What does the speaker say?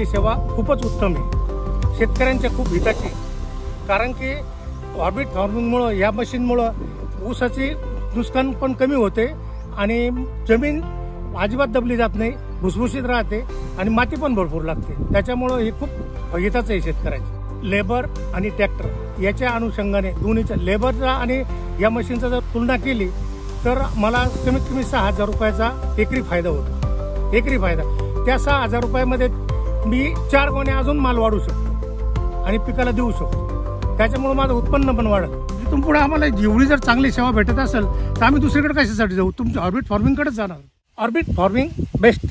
ही सेवा खूपच उत्तम आहे, शेतकऱ्यांच्या खूप हिताची। कारण की ऑर्बिट फार्मिंगमुळे या मशीनमुळे ऊसाची नुकसान पण कमी होते आणि जमीन अजिबात दबली जात नाही, भुसभुशीत राहते आणि माती पण भरपूर लागते। त्याच्यामुळे हे खूप हिताचं आहे शेतकऱ्याचे। लेबर आणि ट्रॅक्टर याच्या अनुषंगाने दोन्हीच्या लेबरचा आणि या मशीनचा जर तुलना केली तर मला कमीत कमी 6,000 रुपयाचा एकरी फायदा होतो। एकरी फायदा त्या 6,000 रुपयामध्ये मी 4 गोण्या अजून माल वाढू शकतो आणि पिकाला देऊ शकतो। त्याच्यामुळे माझं उत्पन्न पण वाढेल। इथून पुढे आम्हाला जेवढी जर चांगली सेवा भेटत असेल तर आम्ही दुसरीकडे कशासाठी जाऊ, तुमच्या ऑर्बिट फार्मिंगकडेच जाणार। Orbit farming best.